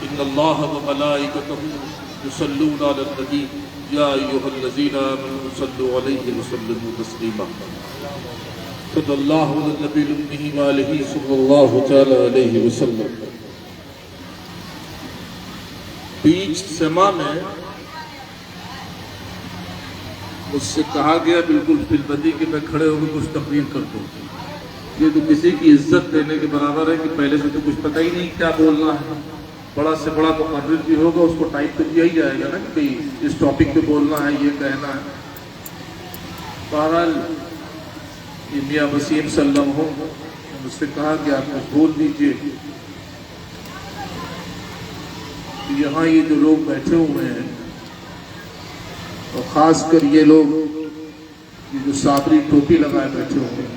ان اللہ وملائکتہ یصلون علی النبی یا ایھا الذین آمنوا صلوا علیہ وسلموا تسلیما صلی اللہ علی النبی الامی وآلہ صلی اللہ تعالی علیہ وسلم۔ بیچ سما میں مجھ سے کہا گیا بالکل فلبدی کہ میں کھڑے ہو کے کچھ تقریر کر دوں۔ یہ تو کسی کی عزت دینے کے برابر ہے کہ پہلے سے تو کچھ پتہ ہی نہیں کیا بولنا ہے۔ بڑا سے بڑا مقرر بھی ہوگا اس کو ٹائپ تو کیا ہی جائے گا نا کہ اس ٹاپک پہ بولنا ہے، یہ کہنا ہے۔ بہرحال یہ میاں وسیم صلی اللہ علیہ وسلم مجھ سے کہا کہ آپ کچھ بول دیجیے۔ یہاں یہ جو لوگ بیٹھے ہوئے ہیں اور خاص کر یہ لوگ یہ جو صابری ٹوپی لگائے بیٹھے ہوئے ہیں،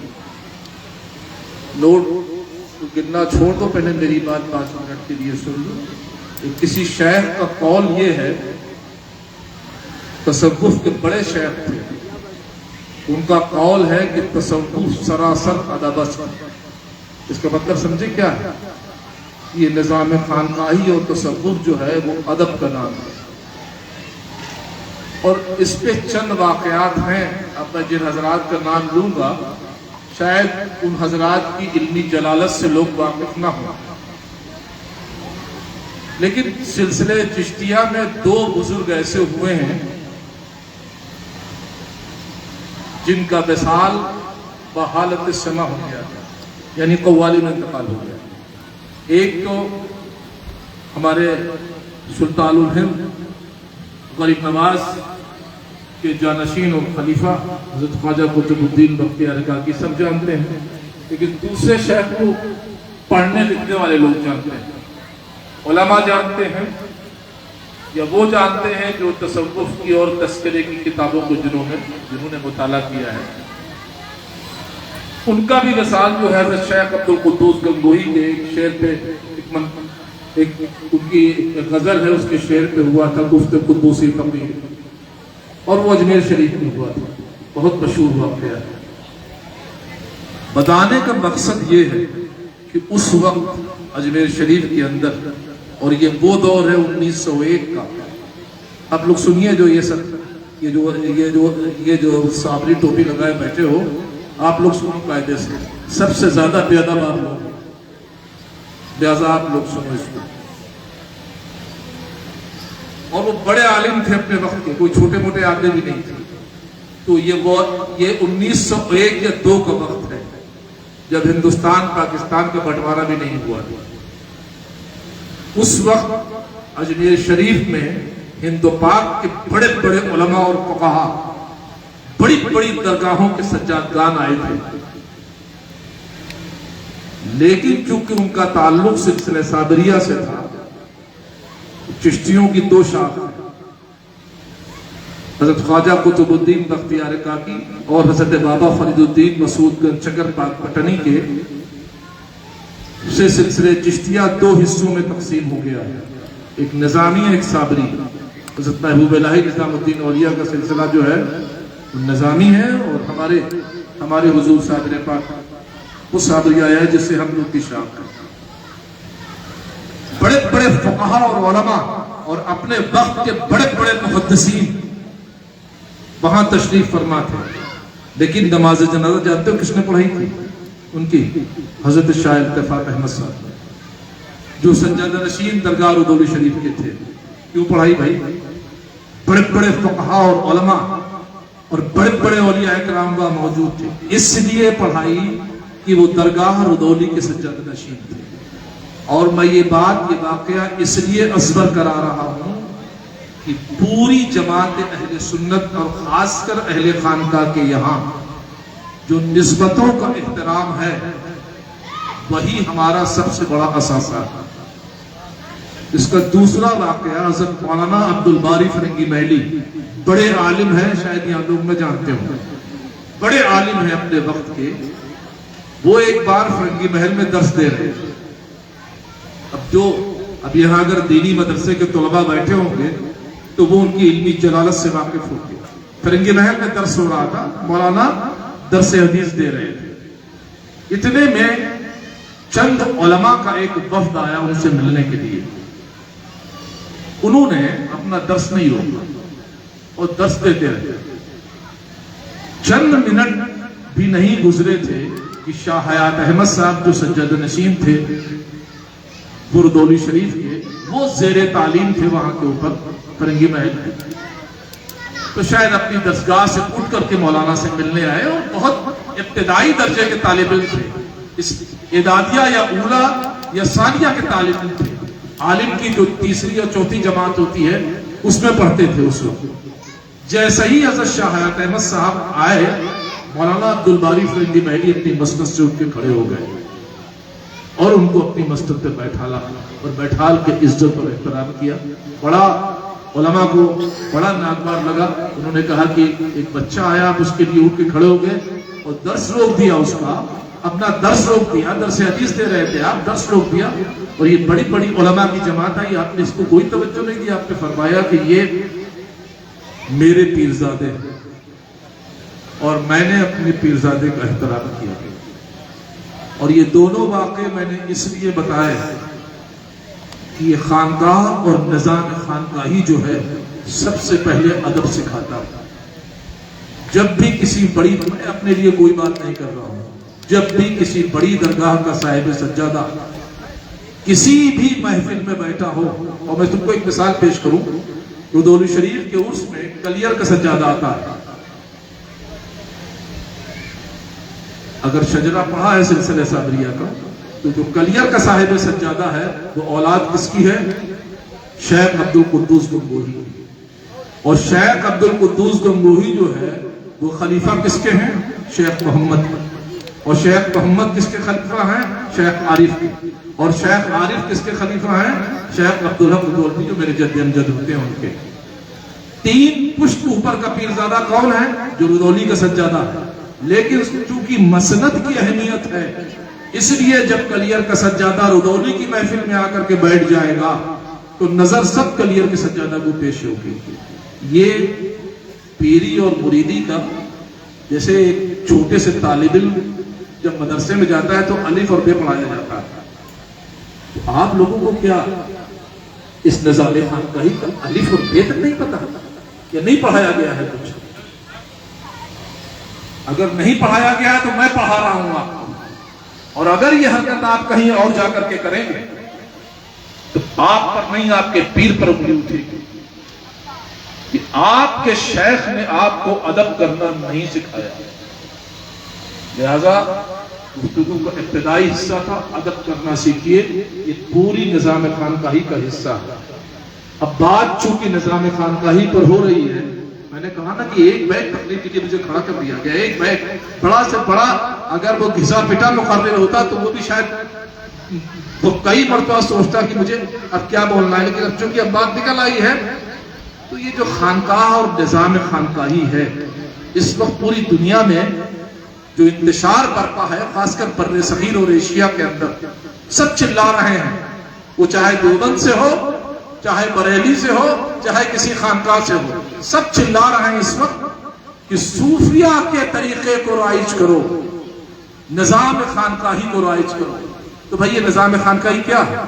نوٹ گننا چھوڑ دو، پہلے میری بات 5 منٹ کے لیے سن لو۔ کسی شیخ کا قول یہ ہے، تصوف کے بڑے شیخ تھے، ان کا قول ہے کہ تصوف سراسر ادب۔ اس کا مطلب سمجھے کیا ہے؟ یہ نظام خانقاہی اور تصوف جو ہے وہ ادب کا نام ہے، اور اس پہ چند واقعات ہیں۔ اب میں جن حضرات کا نام لوں گا شاید ان حضرات کی علمی جلالت سے لوگ واقف نہ ہوں، لیکن سلسلے چشتیہ میں 2 بزرگ ایسے ہوئے ہیں جن کا وصال بحالت سما ہو گیا، یعنی قوالی میں انتقال ہو گیا۔ ایک تو ہمارے سلطان الہند غریب نواز کے جانشین اور خلیفہ حضرت خواجہ قطب الدین بختیار کاکی سب جانتے ہیں، لیکن دوسرے شیخ کو پڑھنے لکھنے والے لوگ جانتے ہیں، علماء جانتے ہیں، یا وہ جانتے ہیں جو تصوف کی اور تذکرے کی کتابوں کو جنہوں نے مطالعہ کیا ہے۔ ان کا بھی وصال جو ہے حضرت شیخ عبد القدوس گنگوہی کے ایک شعر پہ ان کی غزل ہے، اس کے شعر پہ ہوا تھا، گفت قدوسی فقیر، اور وہ اجمیر شریف میں ہوا تھا، بہت مشہور واقعہ ہے۔ بتانے کا مقصد یہ ہے کہ اس وقت اجمیر شریف کے اندر، اور یہ وہ دور ہے 1901 کا۔ آپ لوگ سنیے جو یہ جو صابری ٹوپی لگائے بیٹھے ہو، آپ لوگ سنو قاعدے سے، سب سے زیادہ بے ادب آپ لوگ، لہذا آپ لوگ سنو اس کو۔ اور وہ بڑے عالم تھے اپنے وقت کے، کوئی چھوٹے موٹے آدمی بھی نہیں تھے۔ تو یہ 1901 یا 2 کا وقت ہے، جب ہندوستان پاکستان کا بٹوارا بھی نہیں ہوا تھا۔ اس وقت اجمیر شریف میں ہند و پاک کے بڑے بڑے علماء اور فقہا، بڑی بڑی درگاہوں کے سجادگان آئے تھے، لیکن چونکہ ان کا تعلق سلسلہ صابریہ سے تھا، چشتیوں کی 2 شاخ، حضرت خواجہ قطب الدین بختیار کاکی اور حضرت بابا فرید الدین مسعود گنج چکر پاک پٹنی کے، سے سلسلے چشتیہ 2 حصوں میں تقسیم ہو گیا ہے، ایک نظامی ایک صابری۔ حضرت محبوب الہی نظام الدین اولیاء کا سلسلہ جو ہے نظامی ہے، اور ہمارے حضور صابر پاک وہ صابری آیا ہے جس سے ہم لوگ کی شاخ ہے۔ بڑے بڑے فقہا اور علماء اور اپنے وقت کے بڑے بڑے محدثین وہاں تشریف فرما تھے، لیکن نماز جنازہ جانتے ہو کس نے پڑھائی تھی؟ ان کی حضرت شاہ اتفاق احمد صاحب، جو سجادہ نشین درگاہ رودولی شریف کے تھے۔ کیوں پڑھائی بھائی؟ بڑے بڑے فقہا اور علماء اور بڑے بڑے اولیاء کرام وہاں موجود تھے، اس لیے پڑھائی کہ وہ درگاہ رودولی کے سجادہ نشین تھے۔ اور میں یہ واقعہ اس لیے ازبر کرا رہا ہوں کہ پوری جماعت اہل سنت اور خاص کر اہل خانقاہ کے یہاں جو نسبتوں کا احترام ہے، وہی ہمارا سب سے بڑا اثاثہ ہے۔ اس کا دوسرا واقعہ حضرت مولانا عبد الباری فرنگی محلی، بڑے عالم ہیں، شاید یہاں لوگ میں جانتے ہوں، بڑے عالم ہیں اپنے وقت کے۔ وہ ایک بار فرنگی محل میں درس دے رہے ہیں۔ اب یہاں اگر دینی مدرسے کے طلباء بیٹھے ہوں گے تو وہ ان کی علمی جلالت سے واقف ہوں گے۔ فرنگی محل میں درس ہو رہا تھا، مولانا درس حدیث دے رہے تھے۔ اتنے میں چند علماء کا ایک وفد آیا ان سے ملنے کے لیے۔ انہوں نے اپنا درس نہیں روکا اور درس دیتے رہے. چند منٹ بھی نہیں گزرے تھے کہ شاہ حیات احمد صاحب جو سجادہ نشین تھے رودولی شریف کے، وہ زیر تعلیم تھے وہاں کے اوپر فرنگی محل میں. تو شاید اپنی درسگاہ سے اٹھ کر کے مولانا سے ملنے آئے اور بہت ابتدائی درجے کے طالب علم تھے. اس اعدادیہ یا اولا یا ثانیہ کے طالب علم تھے. عالم کی جو تیسری اور چوتھی جماعت ہوتی ہے اس میں پڑھتے تھے اس وقت. جیسے ہی حضرت شاہ حیات احمد صاحب آئے، مولانا عبدالباری فرنگی محلی اپنی مسند سے اٹھ کے کھڑے ہو گئے اور ان کو اپنی مسند پہ بیٹھالا اور بیٹھال کے عزت اور احترام کیا. بڑا علماء کو بڑا ناگوار لگا. انہوں نے کہا کہ ایک بچہ آیا، آپ اس کے لیے اٹھ کے کھڑے ہو گئے اور درس روک دیا، اس کا اپنا درس روک دیا. درس حدیث دے رہے تھے آپ، درس روک دیا. اور یہ بڑی بڑی علماء کی جماعت آئی، آپ نے اس کو کوئی توجہ نہیں دیا. آپ نے فرمایا کہ یہ میرے پیرزادے ہیں اور میں نے اپنے پیرزادے کا احترام کیا. اور یہ دونوں واقعے میں نے اس لیے بتائے کہ یہ خانقاہ اور نظام خانقاہی جو ہے سب سے پہلے ادب سکھاتا ہے. جب بھی کسی بڑی، میں اپنے لیے کوئی بات نہیں کر رہا ہوں، جب بھی کسی بڑی درگاہ کا صاحب سجادہ کسی بھی محفل میں بیٹھا ہو، اور میں تم کو ایک مثال پیش کروں، رودولی شریف کے عرس میں کلیر کا سجادہ آتا ہے. اگر شجرہ پڑھا ہے سلسلہ صابریہ کا، تو جو کلیر کا صاحب سجادہ ہے وہ اولاد کس کی ہے؟ شیخ عبدالقدوس گنگوہی. اور شیخ عبدالقدوس گنگوہی جو ہے وہ خلیفہ کس کے ہیں؟ شیخ محمد. اور شیخ محمد کس کے خلیفہ ہیں؟ شیخ عارف کے. اور شیخ عارف کس کے خلیفہ ہیں؟ شیخ عبدالحق دولتی، جو میرے جد امجد ہوتے ہیں ان کے. تین پشت اوپر کا پیرزادہ کون ہے؟ جو رودولی کا سجادہ ہے. لیکن چونکہ مسند کی اہمیت ہے، اس لیے جب کلیر کا سجادہ رودولی کی محفل میں آ کر کے بیٹھ جائے گا تو نظر سب کلیر کے سجادہ کو پیش ہوگی. یہ پیری اور مریدی کا، جیسے ایک چھوٹے سے طالب علم جب مدرسے میں جاتا ہے تو الف اور بے پڑھایا جاتا ہے. تو آپ لوگوں کو کیا اس نظام خانقاہی کا الف اور بے تک نہیں پتا یا نہیں پڑھایا گیا ہے؟ کچھ اگر نہیں پڑھایا گیا ہے تو میں پڑھا رہا ہوں آپ کو. اور اگر یہ حرکت آپ کہیں اور جا کر کے کریں گے تو آپ پر نہیں، آپ کے پیر پر انگلی اٹھے گی کہ آپ کے شیخ نے آپ کو ادب کرنا نہیں سکھایا. لہذا گفتگو کا ابتدائی حصہ تھا ادب کرنا سیکھیے. یہ پوری نظام خانقاہی کا حصہ ہے. اب بات چونکہ نظام خانقاہی پر ہو رہی ہے، میں نے کہا نا کہ ایک بیگ پکڑنے کے لیے مجھے کھڑا کر دیا گیا. ایک بیگ بڑا سے بڑا، اگر وہ گھسا پٹا مقرر ہوتا تو وہ بھی شاید وہ کئی مرتبہ سوچتا کہ مجھے اب کیا بولنا ہے. لیکن اب چونکہ اب بات نکل آئی ہے تو یہ جو خانقاہ اور نظام خانقاہی ہے، اس وقت پوری دنیا میں جو انتشار برپا ہے، خاص کر بر صغیر اور ایشیا کے اندر، سب چلا رہے ہیں. وہ چاہے دیوبند سے ہو، چاہے بریلی سے ہو، چاہے کسی خانقاہ سے ہو، سب چلا رہے ہیں اس وقت کہ صوفیہ کے طریقے کو رائج کرو، نظام خانقاہی کو رائج کرو. تو بھائی یہ نظام خانقاہی کیا ہے؟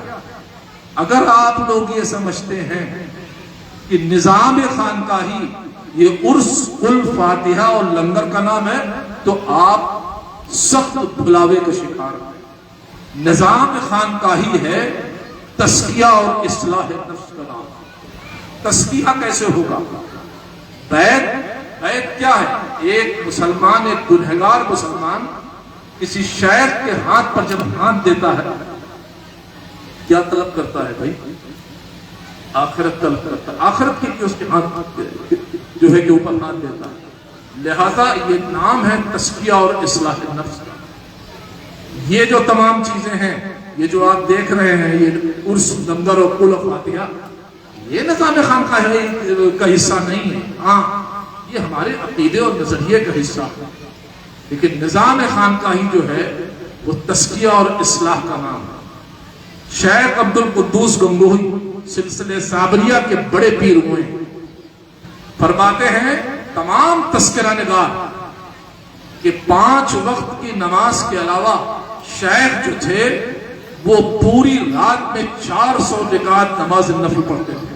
اگر آپ لوگ یہ سمجھتے ہیں کہ نظام خانقاہی یہ عرس، کل، فاتحہ اور لنگر کا نام ہے تو آپ سخت بھلاوے کا شکار ہیں. نظام خانقاہی ہے تزکیہ اور اصلاح نفس کا نام. تزکیہ کیسے ہوگا؟ بیعت کیا ہے؟ ایک مسلمان، ایک گنہگار مسلمان کسی شیخ کے ہاتھ پر جب ہاتھ دیتا ہے کیا طلب کرتا ہے بھائی؟ آخرت طلب کرتا ہے. آخرت کے لیے اس کے ہاتھ جو ہے کہ اوپر ہاتھ دیتا ہے. لہذا یہ نام ہے تزکیہ اور اصلاح نفس کا. یہ جو تمام چیزیں ہیں، یہ جو آپ دیکھ رہے ہیں، یہ عرس، لنگر اور کل و فاتحہ، یہ نظام خانقاہی کا حصہ نہیں ہے. ہاں یہ ہمارے عقیدے اور نظریے کا حصہ ہے، لیکن نظام خانقاہی جو ہے وہ تزکیہ اور اصلاح کا نام ہے. شیخ عبدالقدوس گنگوہی سلسلے صابریہ کے بڑے پیر ہوئے ہیں. فرماتے ہیں تمام تذکرہ نگار کہ 5 وقت کی نماز کے علاوہ شیخ جو تھے وہ پوری رات میں 400 رکعت نماز نفل پڑھتے تھے.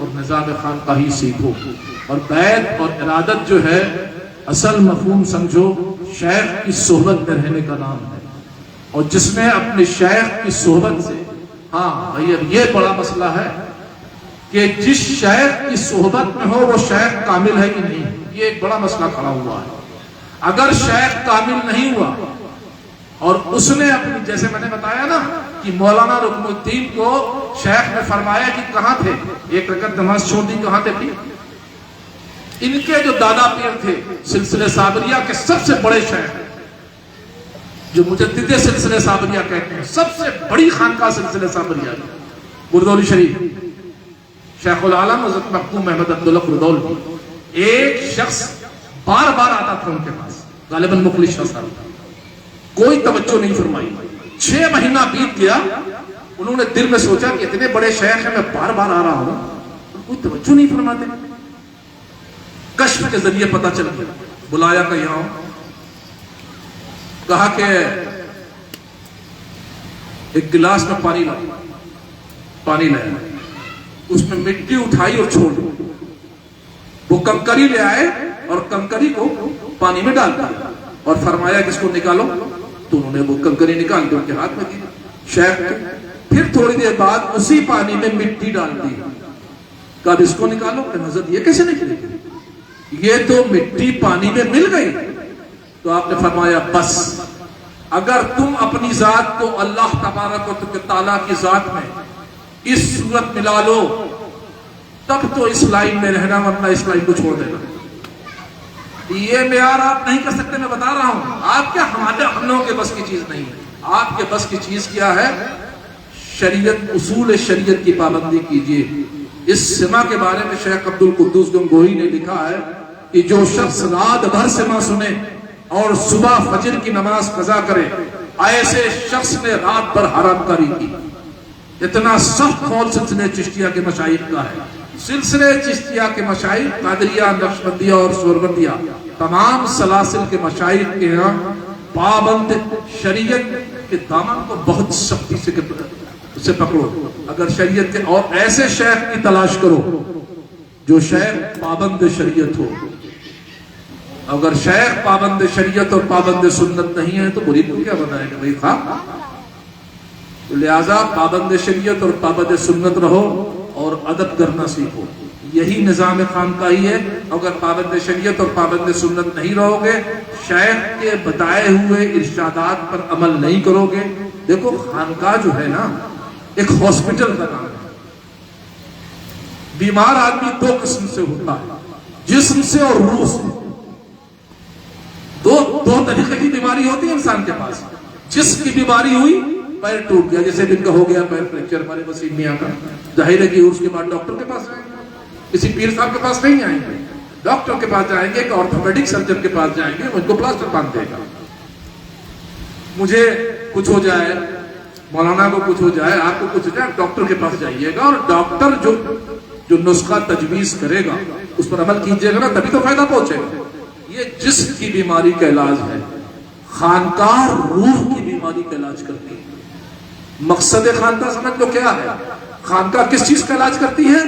اور نظام خانقاہی سیکھو. اور بیعت اور ارادت جو ہے اصل مفہوم سمجھو شیخ کی صحبت میں رہنے کا نام ہے. اور جس نے اپنے شیخ کی صحبت سے، ہاں بھائی اب یہ بڑا مسئلہ ہے کہ جس شیخ کی صحبت میں ہو وہ شیخ کامل ہے کہ نہیں، یہ ایک بڑا مسئلہ کھڑا ہوا ہے. اگر شیخ کامل نہیں ہوا اور اس نے اپنی، جیسے میں نے بتایا نا کہ مولانا رکن الدین کو شیخ نے فرمایا کہ کہاں تھے، ایک رکعت نماز چھوڑ دی، کہاں تھے؟ ان کے جو دادا پیر تھے سلسلہ صابریہ کے سب سے بڑے شیخ، جو مجدد سلسلہ صابریہ کہتے ہیں، سب سے بڑی خانقاہ سلسلہ صابریہ بردولی شریف، شیخ العالم حضرت مختوم احمد عبداللہ بردولی. ایک شخص بار بار آتا تھا ان کے پاس، غالباً مخلص شاہ صاحب، کوئی توجہ نہیں فرمائی. 6 مہینہ بیت گیا، انہوں نے دل میں سوچا کہ اتنے بڑے شیخ ہیں، میں بار بار آ رہا ہوں، کوئی توجہ نہیں فرماتے. کشف کے ذریعے پتہ چل گیا، بلایا کہ یہاں، کہا کہ ایک گلاس میں پانی لایا، اس میں مٹی اٹھائی اور چھوڑ دی. وہ کنکری لے آئے اور کنکری کو پانی میں ڈال دیا اور فرمایا کہ اس کو نکالو. تو انہوں نے وہ کنکری نکال کے ان کے ہاتھ میں دی شیخ کے. پھر تھوڑی دیر بعد اسی پانی میں مٹی ڈال دی، کہا اس کو نکالو. کہ حضرت یہ کیسے نکلے گی، یہ تو مٹی پانی میں مل گئی. تو آپ نے فرمایا بس اگر تم اپنی ذات کو اللہ تبارک و تعالیٰ کی ذات میں اس صورت ملا لو تب تو اس لائن میں رہنا، ورنہ اس لائن کو چھوڑ دینا. یہ معیار آپ نہیں کر سکتے، میں بتا رہا ہوں. آپ کیا ہم لوگوں کے بس کی چیز نہیں ہے. آپ کے بس کی چیز کیا ہے؟ شریعت، اصول شریعت کی پابندی کیجیے. اس سما کے بارے میں شیخ عبد القدوس گنگوہی نے لکھا ہے کہ جو شخص رات بھر سما سنے اور صبح فجر کی نماز قضا کرے، ایسے شخص نے رات بھر حرام کاری کی. اتنا سخت قول سلسلہ چشتیہ کے مشائخ کا ہے. سلسلہ چشتیہ کے مشائخ، قادریہ، نقشبندیہ اور سوربندیہ، تمام سلاسل کے مشائخ کے یہاں پابند شریعت کے دامن کو بہت سختی سے پکڑو. اگر شریعت کے، اور ایسے شیخ کی تلاش کرو جو شیخ پابند شریعت ہو. اگر شیخ پابند شریعت اور پابند سنت نہیں ہے تو مرید کو کیا بنائے گا بھائی خواہ. لہذا پابند شریعت اور پابند سنت رہو اور ادب کرنا سیکھو. یہی نظام خانقاہی ہے. اگر پابند شریعت اور پابند سنت نہیں رہو گے، شیخ کے بتائے ہوئے ارشادات پر عمل نہیں کرو گے. دیکھو خانقاہ جو ہے نا ایک ہاسپٹل کا نام ہے. بیمار آدمی 2 قسم سے ہوتا ہے، جسم سے اور روح سے. دو طریقے کی بیماری ہوتی ہے انسان کے پاس. جسم کی بیماری ہوئی، پیر ٹوٹ گیا، جیسے دن کا ہو گیا پیر فریکچر ہمارے وسیم میاں کا، ظاہر ہے کہ اس کے بعد ڈاکٹر کے پاس جائیں گے، کسی پیر صاحب کے پاس نہیں آئیں گے، ڈاکٹر کے پاس جائیں گے، ایک آرتھوپیڈک سرجن کے پاس جائیں گے، وہ ان کو پلاسٹر باندھ دے گا. مجھے کچھ ہو جائے، مولانا کو کچھ ہو جائے، آپ کو کچھ ہو جائے، ڈاکٹر کے پاس جائیے گا اور ڈاکٹر جو نسخہ تجویز کرے گا اس پر عمل کیجیے گا نا، تبھی تو فائدہ پہنچے گا. یہ جسم کی بیماری کا علاج ہے. خانقاہ روح کی بیماری کا علاج کرتی ہے. مقصد خانقاہ سمجھ لو کیا ہے. خانقاہ کس چیز کا علاج کرتی ہے؟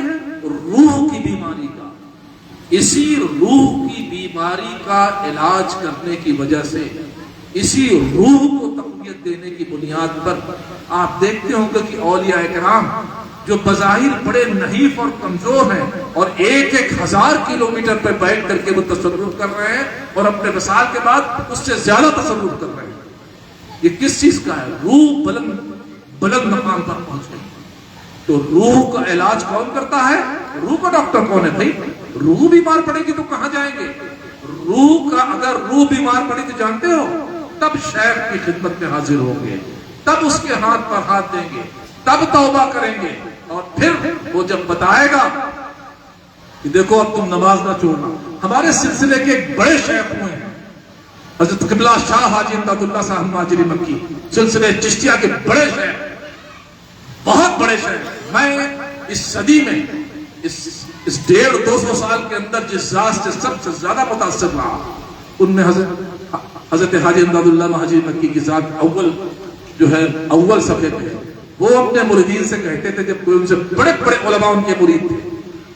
روح کی بیماری کا. اسی روح کی بیماری کا علاج کرنے کی وجہ سے، اسی روح کو تقویت دینے کی بنیاد پر آپ دیکھتے ہوں گے کہ اولیاء کرام جو بظاہر بڑے نحیف اور کمزور ہیں اور 1,000 کلومیٹر پہ بیٹھ کر کے وہ تصرف کر رہے ہیں اور اپنے وصال کے بعد اس سے زیادہ تصرف کر رہے ہیں. یہ کس چیز کا ہے؟ روح بلند مقام پر پہنچ گئی. تو روح کا علاج کون کرتا ہے؟ روح کا ڈاکٹر کون ہے بھائی؟ روح بیمار پڑے گی تو کہاں جائیں گے؟ اگر روح بیمار پڑی تو جانتے ہو تب شیخ کی خدمت میں حاضر ہوں گے، تب اس کے ہاتھ پر ہاتھ دیں گے، تب توبہ کریں گے. اور پھر وہ جب بتائے گا کہ دیکھو اب تم نماز نہ چھوڑنا. ہمارے سلسلے کے ایک بڑے شیخ ہوئے ہیں حضرت قبلہ شاہ حاجی امداد اللہ صاحب مہاجری مکی، سلسلے چشتیہ کے بڑے شیخ، بہت بڑے شیخ. میں اس صدی میں اس 150-200 سال کے اندر جس ذات سے سب سے زیادہ متاثر رہا ان میں حضرت حاجی امداد اللہ مہاجری مکی کی ذات اول صفحے پہ. وہ اپنے مریدین سے کہتے تھے، جب کوئی ان سے بڑے بڑے علماء ان کے مرید تھے،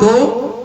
2